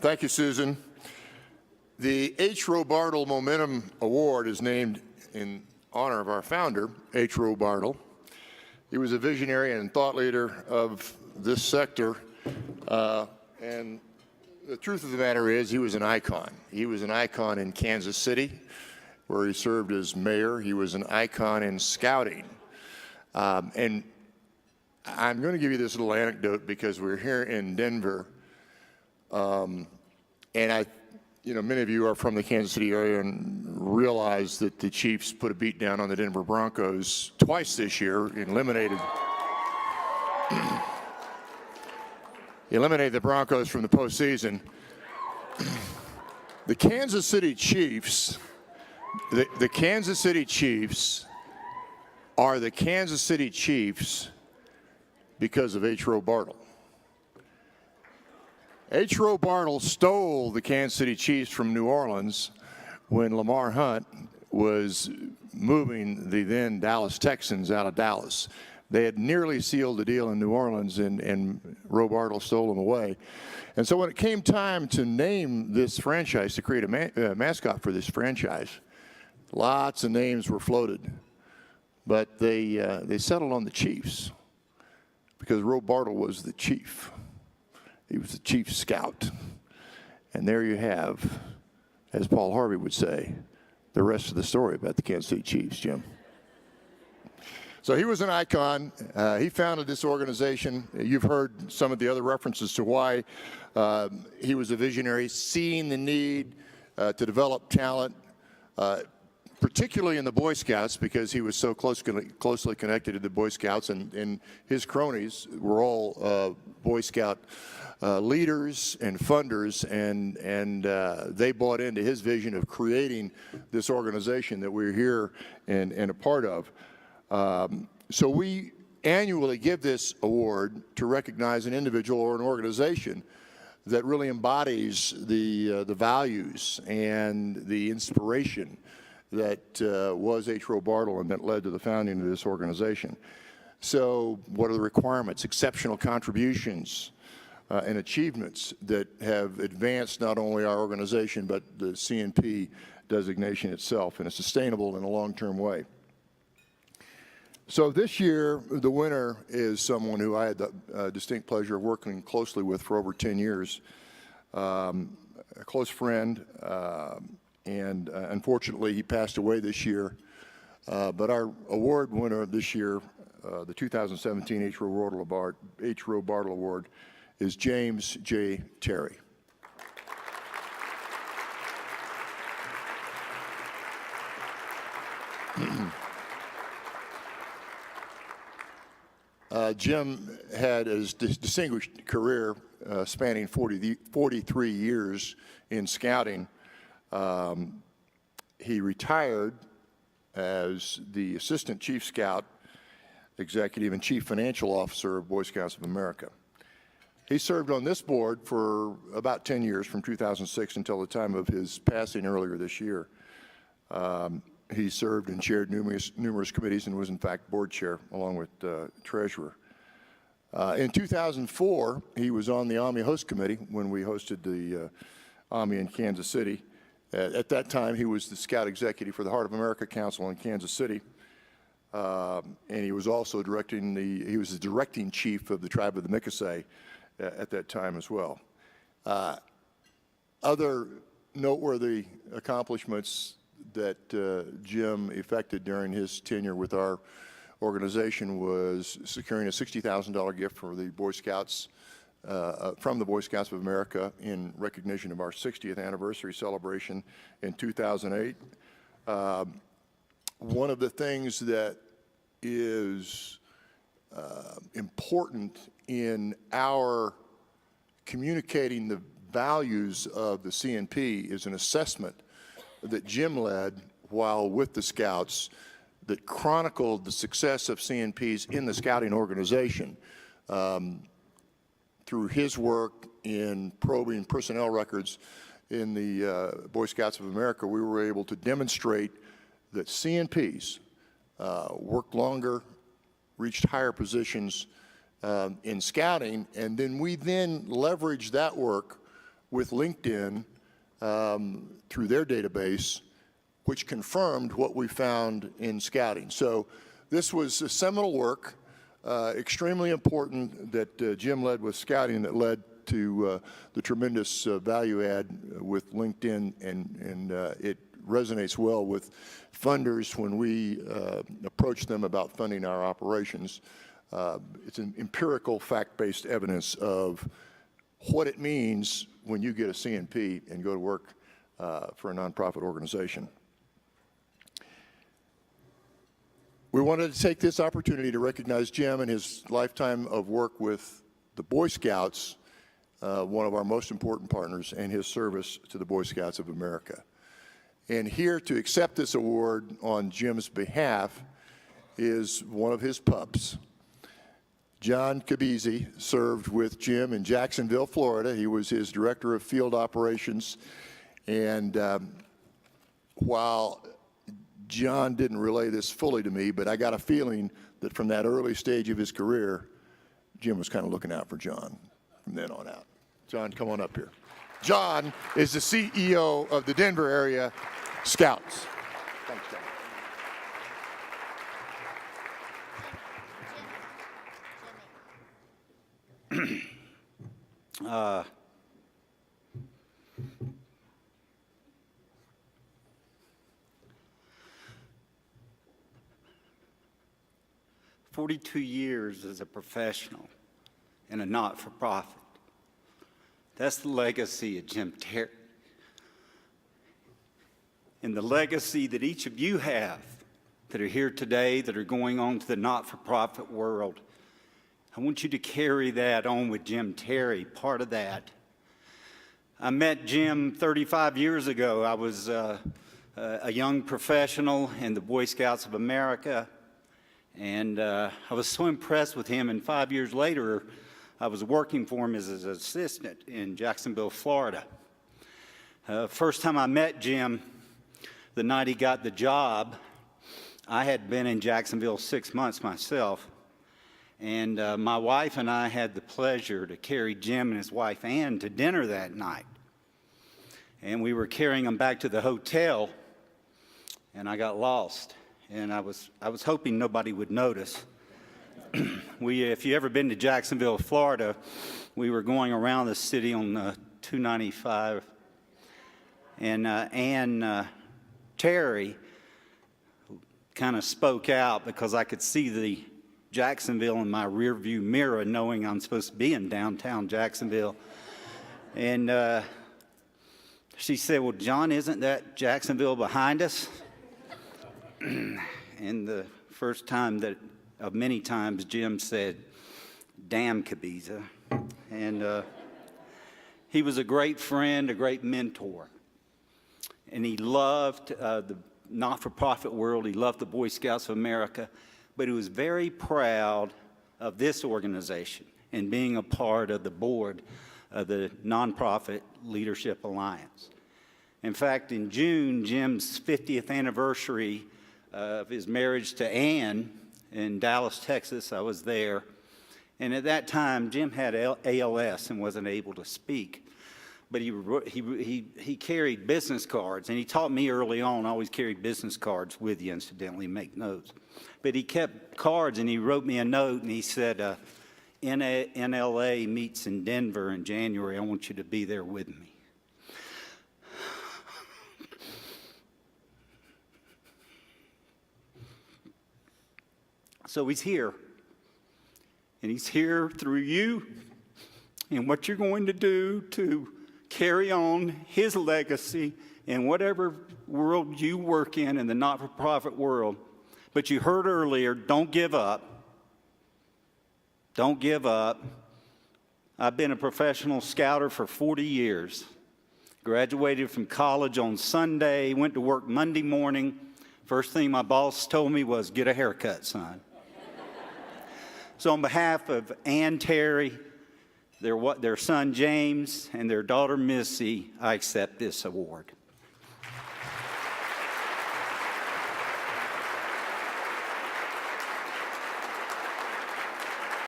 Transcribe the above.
Thank you, Susan. The H. Roe Bartle Momentum Award is named in honor of our founder, H. Roe Bartle. He was a visionary and thought leader of this sector, and the truth of the matter is he was an icon. He was an icon in Kansas City, where he served as mayor. He was an icon in scouting. And I'm going to give you this little anecdote because we're here in Denver, and many of you are from the Kansas City area and realize that the Chiefs put a beat down on the Denver Broncos twice this year, eliminated the Broncos from the postseason. The Kansas City Chiefs, the Kansas City Chiefs are the Kansas City Chiefs because of H. Roe Bartle. H. Roe Bartle stole the Kansas City Chiefs from New Orleans when Lamar Hunt was moving the then Dallas Texans out of Dallas. They had nearly sealed the deal in New Orleans, and Roe Bartle stole them away. And so when it came time to name this franchise, to create a mascot for this franchise, lots of names were floated. But they settled on the Chiefs because Roe Bartle was the chief. He was the chief scout. And there you have, as Paul Harvey would say, the rest of the story about the Kansas City Chiefs, Jim. So he was an icon. He founded this organization. You've heard some of the other references to why he was a visionary, seeing the need to develop talent, particularly in the Boy Scouts, because he was so closely connected to the Boy Scouts, and his cronies were all Boy Scout leaders and funders, and they bought into his vision of creating this organization that we're here and a part of. So we annually give this award to recognize an individual or an organization that really embodies the values and the inspiration that was H. Roe Bartle and that led to the founding of this organization. So what are the requirements? Exceptional contributions and achievements that have advanced not only our organization but the CNP designation itself in a sustainable and a long-term way. So this year, the winner is someone who I had the distinct pleasure of working closely with for over 10 years, a close friend, and unfortunately he passed away this year. But our award winner this year, the 2017 H. Roe Bartle Award, is James J. Terry. Jim had a distinguished career spanning 43 years in scouting. He retired as the Assistant Chief Scout, Executive, and Chief Financial Officer of Boy Scouts of America. He served on this board for about 10 years, from 2006 until the time of his passing earlier this year. He served and chaired numerous committees and was, in fact, board chair, along with treasurer. In 2004, he was on the Army Host Committee when we hosted the Army in Kansas City. At that time, he was the Scout Executive for the Heart of America Council in Kansas City. And he was also he was the directing chief of the tribe of the Mickasay at that time as well. Other noteworthy accomplishments that Jim effected during his tenure with our organization was securing a $60,000 gift for the Boy Scouts, from the Boy Scouts of America in recognition of our 60th anniversary celebration in 2008. One of the things that is important in our communicating the values of the CNP is an assessment that Jim led while with the Scouts that chronicled the success of CNPs in the scouting organization. Through his work in probing personnel records in the Boy Scouts of America, we were able to demonstrate that CNPs worked longer, reached higher positions in scouting, and then we leveraged that work with LinkedIn through their database, which confirmed what we found in scouting. So this was a seminal work, extremely important, that Jim led with scouting, that led to the tremendous value add with LinkedIn, and it resonates well with funders when we approach them about funding our operations. It's an empirical, fact-based evidence of what it means when you get a CNP and go to work for a nonprofit organization. We wanted to take this opportunity to recognize Jim and his lifetime of work with the Boy Scouts, one of our most important partners, and his service to the Boy Scouts of America. And here to accept this award on Jim's behalf is one of his pups. John Cabezi served with Jim in Jacksonville, Florida. He was his director of field operations. And while John didn't relay this fully to me, but I got a feeling that from that early stage of his career, Jim was kind of looking out for John from then on out. John, come on up here. John is the CEO of the Denver area Scouts. Thanks, John. 42 years as a professional in a not-for-profit. That's the legacy of Jim Terry. And the legacy that each of you have that are here today, that are going on to the not-for-profit world, I want you to carry that on with Jim Terry, part of that. I met Jim 35 years ago. I was a young professional in the Boy Scouts of America, and I was so impressed with him, and 5 years later, I was working for him as an assistant in Jacksonville, Florida. First time I met Jim, the night he got the job, I had been in Jacksonville 6 months myself, and my wife and I had the pleasure to carry Jim and his wife Ann to dinner that night. And we were carrying them back to the hotel, and I got lost. And I was hoping nobody would notice. If you ever been to Jacksonville, Florida, we were going around the city on 295, and Ann Terry kind of spoke out because I could see the Jacksonville in my rearview mirror, knowing I'm supposed to be in downtown Jacksonville. And she said, "Well, John, isn't that Jacksonville behind us?" And the first time that, of many times, Jim said, "Damn, Cabeza." And he was a great friend, a great mentor. And he loved the not-for-profit world. He loved the Boy Scouts of America. But he was very proud of this organization and being a part of the board of the Nonprofit Leadership Alliance. In fact, in June, Jim's 50th anniversary of his marriage to Ann in Dallas, Texas, I was there. And at that time, Jim had ALS and wasn't able to speak. But he carried business cards, and he taught me early on, always carry business cards with you, incidentally, make notes. But he kept cards, and he wrote me a note, and he said, NLA meets in Denver in January. I want you to be there with me. So he's here, and he's here through you and what you're going to do to carry on his legacy in whatever world you work in the not-for-profit world. But you heard earlier, don't give up. Don't give up. I've been a professional scouter for 40 years. Graduated from college on Sunday, went to work Monday morning. First thing my boss told me was, "Get a haircut, son." So on behalf of Ann Terry, their son James, and their daughter Missy, I accept this award.